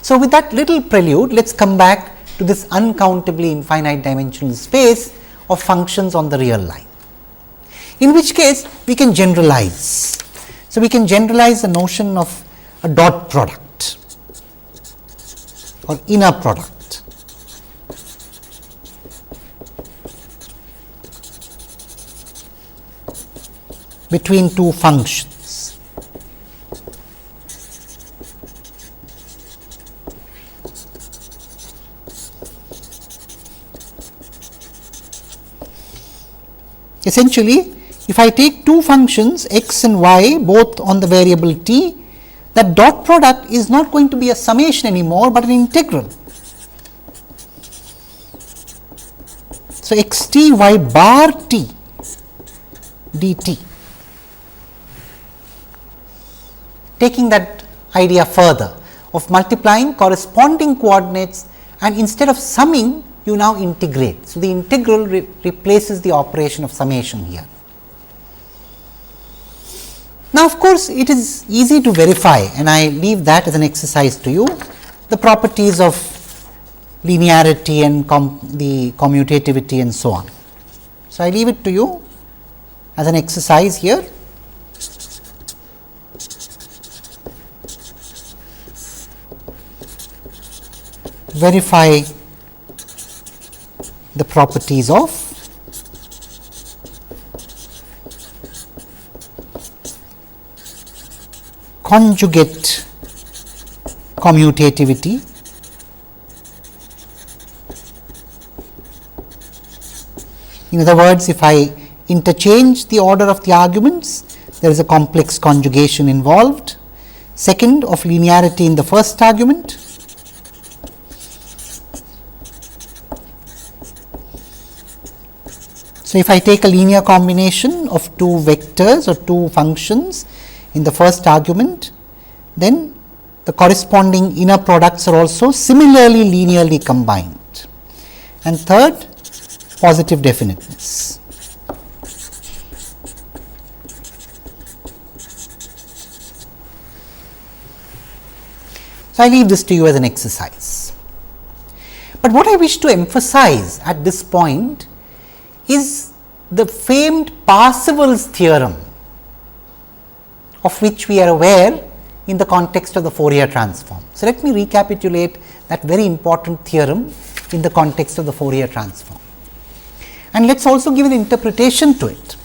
So, with that little prelude, let us come back to this uncountably infinite dimensional space of functions on the real line, in which case we can generalize. So, we can generalize the notion of a dot product or inner product between two functions. Essentially, if I take two functions x and y both on the variable t, that dot product is not going to be a summation anymore, but an integral. So, x t y bar t dt. Taking that idea further of multiplying corresponding coordinates, and instead of summing you now integrate. So, the integral replaces the operation of summation here. Now, of course, it is easy to verify, and I leave that as an exercise to you, the properties of linearity and the commutativity and so on. So, I leave it to you as an exercise here. Verify the properties of conjugate commutativity in other words, if I interchange the order of the arguments, there is a complex conjugation involved. Second, of linearity in the first argument. So, if I take a linear combination of two vectors or two functions in the first argument, then the corresponding inner products are also similarly linearly combined. And third, positive definiteness. So, I leave this to you as an exercise. But what I wish to emphasize at this point is the famed Parsevals theorem, of which we are aware in the context of the Fourier transform. So, let me recapitulate that very important theorem in the context of the Fourier transform, and let us also give an interpretation to it.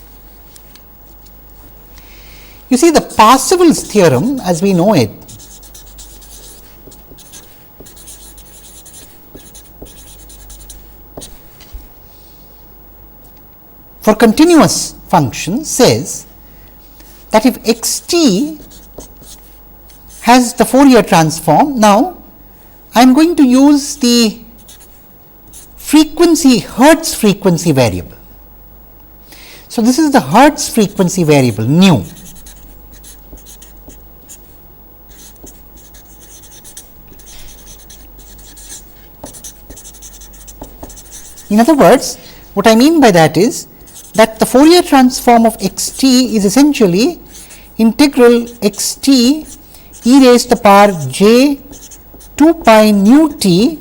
You see, the Parsevals theorem as we know it for continuous functions says that if x t has the Fourier transform, now I am going to use the frequency Hertz frequency variable. So, this is the Hertz frequency variable nu. In other words, what I mean by that is that the Fourier transform of x t is essentially integral x t e raised to the power j 2 pi nu t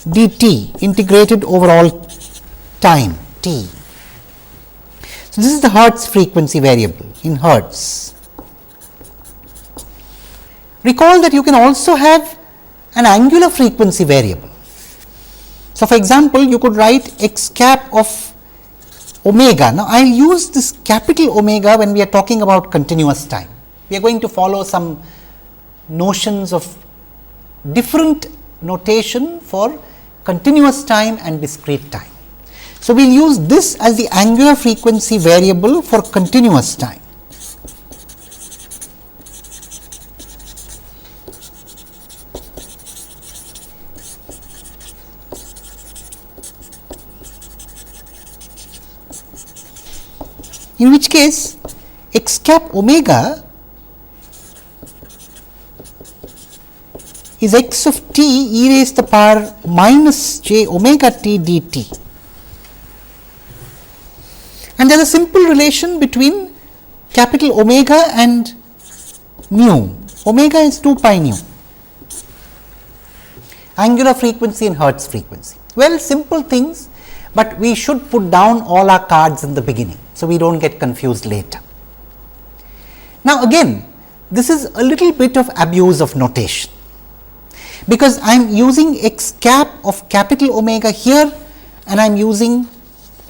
dt integrated over all time t. So, this is the Hertz frequency variable in Hertz. Recall that you can also have an angular frequency variable. So, for example, you could write x cap of omega. Now, I will use this capital omega when we are talking about continuous time. We are going to follow some notions of different notation for continuous time and discrete time. So, we will use this as the angular frequency variable for continuous time. In which case x cap omega is x of t e raised to the power minus j omega t dt, and there is a simple relation between capital omega and nu. Omega is 2 pi nu. angular frequency and Hertz frequency. Well, simple things, but we should put down all our cards in the beginning, so we do not get confused later. Now, again this is a little bit of abuse of notation, because I am using x cap of capital omega here and I am using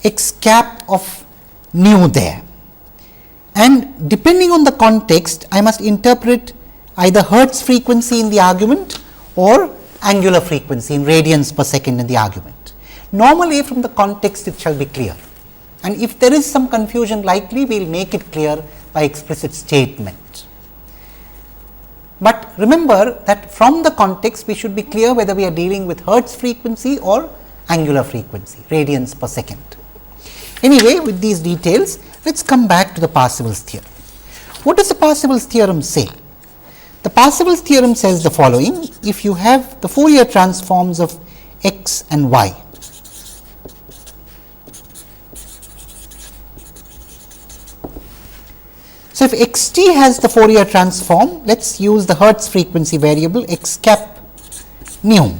x cap of nu there, and depending on the context I must interpret either Hertz frequency in the argument or angular frequency in radians per second in the argument. Normally from the context it shall be clear, and if there is some confusion likely we will make it clear by explicit statement. But remember that from the context we should be clear whether we are dealing with Hertz frequency or angular frequency, radians per second. Anyway, with these details, let us come back to the Parsevals theorem. What does the Parsevals theorem say? The Parsevals theorem says the following: if you have the Fourier transforms of x and y, so if x t has the Fourier transform, let us use the Hertz frequency variable x cap nu,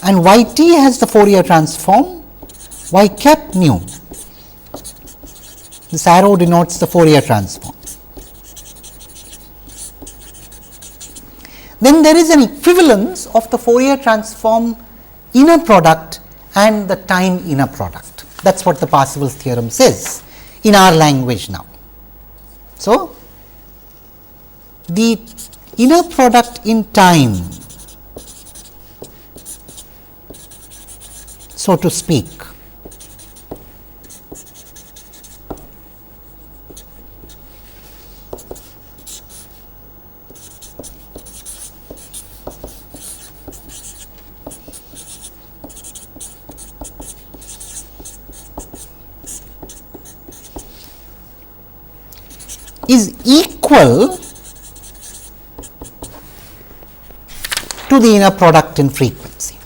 and y t has the Fourier transform y cap nu. This arrow denotes the Fourier transform. Then there is an equivalence of the Fourier transform inner product and the time inner product. That is what the Parsevals theorem says in our language now. So, the inner product in time, so to speak, is equal to the inner product in frequency.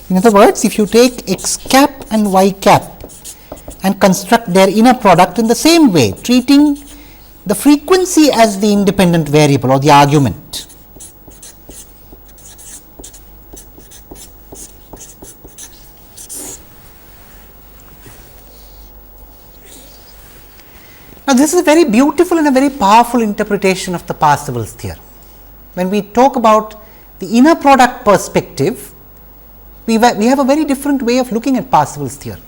In other words, if you take x cap and y cap and construct their inner product in the same way, treating the frequency as the independent variable or the argument, now this is a very beautiful and a very powerful interpretation of the Parsevals theorem. When we talk about the inner product perspective, we have a very different way of looking at Parsevals theorem.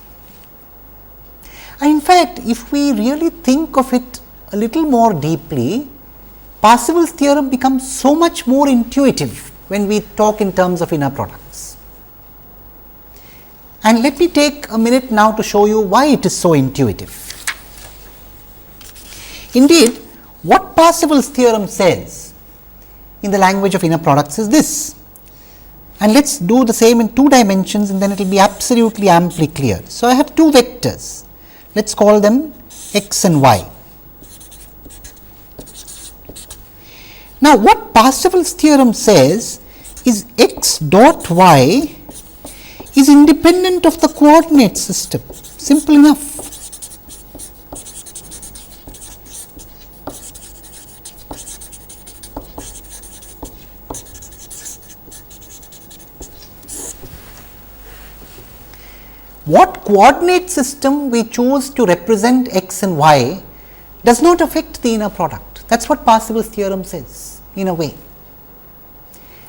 And in fact, if we really think of it a little more deeply, Parsevals theorem becomes so much more intuitive when we talk in terms of inner products. And let me take a minute now to show you why it is so intuitive. Indeed, what Parsevals theorem says in the language of inner products is this, and let us do the same in 2 dimensions and then it will be absolutely amply clear. So, I have 2 vectors, let us call them x and y. Now, what Parsevals theorem says is x dot y is independent of the coordinate system, simple enough. What coordinate system we choose to represent x and y does not affect the inner product. That is what Parsevals theorem says in a way.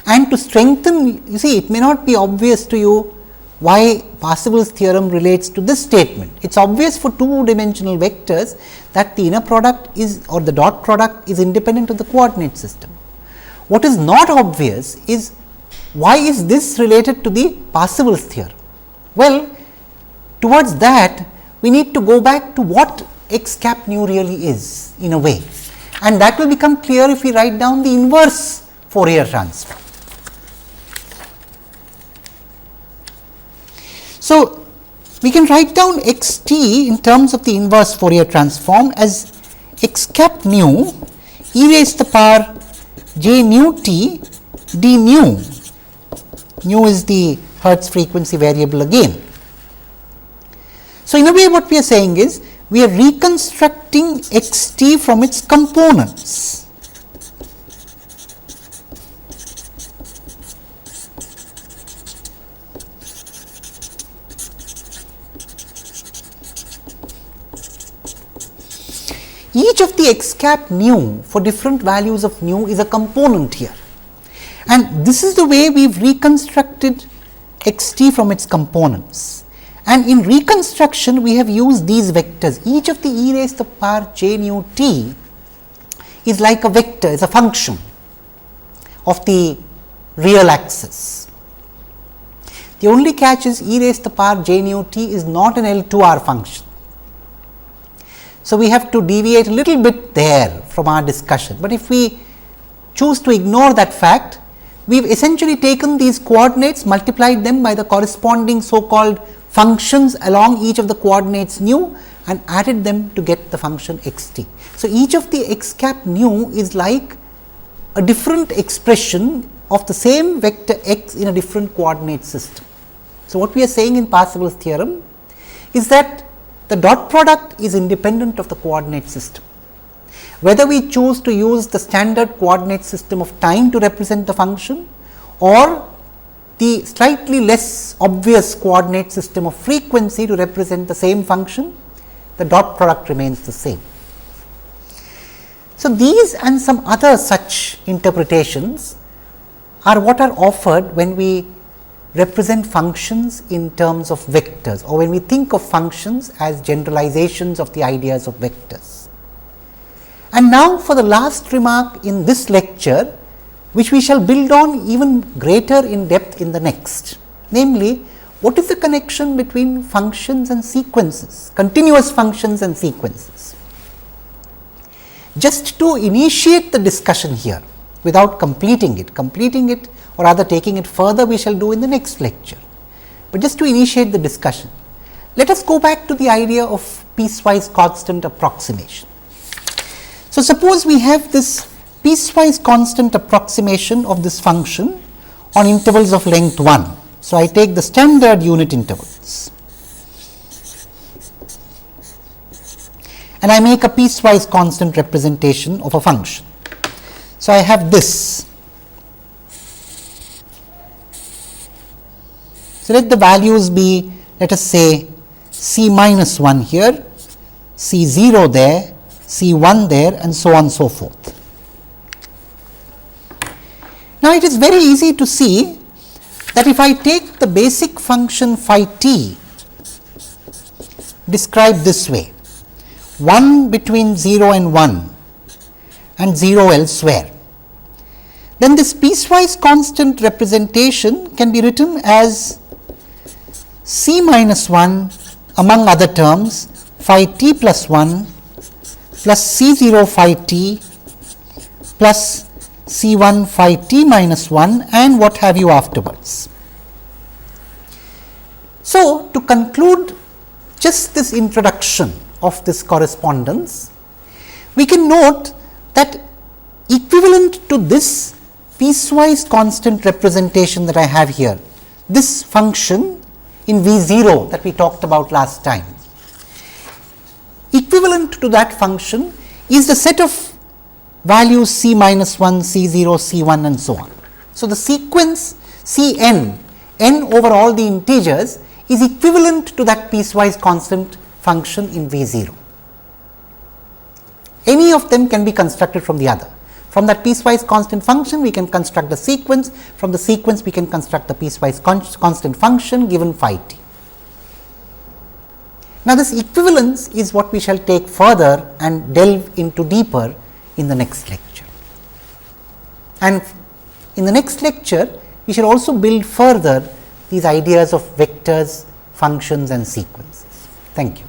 And to strengthen, you see, it may not be obvious to you why Parsevals theorem relates to this statement. It is obvious for 2 dimensional vectors that the inner product is, or the dot product is independent of the coordinate system. What is not obvious is why is this related to the Parsevals theorem? Well, towards that we need to go back to what x cap nu really is in a way, and that will become clear if we write down the inverse Fourier transform. So, we can write down x t in terms of the inverse Fourier transform as x cap nu e raised to the power j nu t d nu nu is the Hertz frequency variable again. So, in a way what we are saying is, we are reconstructing x t from its components. Each of the x cap nu for different values of nu is a component here, and this is the way we have reconstructed x t from its components. And in reconstruction we have used these vectors. Each of the e raised to the power j nu t is like a vector, is a function of the real axis. The only catch is e raised to the power j nu t is not an L2R function. So, we have to deviate a little bit there from our discussion, but if we choose to ignore that fact, we have essentially taken these coordinates, multiplied them by the corresponding so called functions along each of the coordinates nu and added them to get the function x t. So, each of the x cap nu is like a different expression of the same vector x in a different coordinate system. So, what we are saying in Parsevals theorem is that the dot product is independent of the coordinate system. Whether we choose to use the standard coordinate system of time to represent the function or the slightly less obvious coordinate system of frequency to represent the same function, the dot product remains the same. So, these and some other such interpretations are what are offered when we represent functions in terms of vectors, or when we think of functions as generalizations of the ideas of vectors. And now for the last remark in this lecture, which we shall build on even greater in depth in the next, namely, what is the connection between functions and sequences, continuous functions and sequences. Just to initiate the discussion here without completing it or rather taking it further, we shall do in the next lecture. But just to initiate the discussion, let us go back to the idea of piecewise constant approximation. So, suppose we have this piecewise constant approximation of this function on intervals of length 1. So, I take the standard unit intervals and I make a piecewise constant representation of a function. So, I have this. So, let the values be, let us say c minus 1 here, c 0 there, c 1 there, and so on and so forth. Now, it is very easy to see that if I take the basic function phi t described this way, 1 between 0 and 1 and 0 elsewhere, then this piecewise constant representation can be written as c minus 1 among other terms phi t plus 1 plus c 0 phi t plus c 1 phi t minus 1 and what have you afterwards. So, to conclude just this introduction of this correspondence, we can note that equivalent to this piecewise constant representation that I have here, this function in V 0 that we talked about last time, equivalent to that function is the set of values c minus 1, c 0, c 1 and so on. So, the sequence c n over all the integers is equivalent to that piecewise constant function in V 0. Any of them can be constructed from the other. From that piecewise constant function, we can construct the sequence. From the sequence, we can construct the piecewise constant function given phi t. Now, this equivalence is what we shall take further and delve into deeper in the next lecture. And in the next lecture, we shall also build further these ideas of vectors, functions and sequences. Thank you.